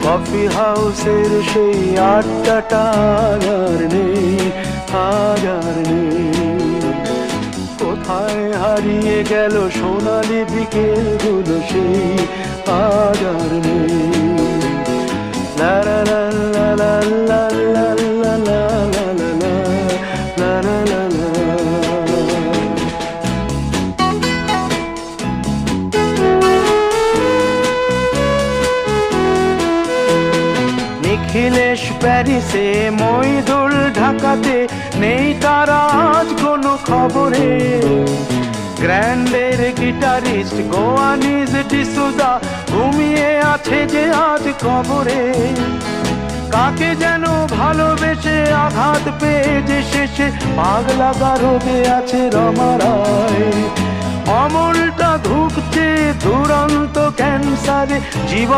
Coffee হাউসের সেই আড্ডাটা আর নেই, আর নেই। কোথায় হারিয়ে গেল সোনালি বিকেলগুলো সেই আর নেই। লা লা লা লা লা লা লা লা লা লা লা লা লা লা। নিখিলেশ প্যারিসে, মইদুল ঢাকাতে, নেই তারা আজ কোনো খবরে। গ্র্যান্ডের গিটারিস্ট গোয়ানিজ ডিসুজা ঘুমিয়ে আছে যে আজ কবরে। কাকে যেন ভালোবেসে আঘাত পেয়ে যে শেষে পাগলা গারদে আছে রমা রায়। অমলটা ধুকছে দুরন্ত ক্যান্সারে জীবন।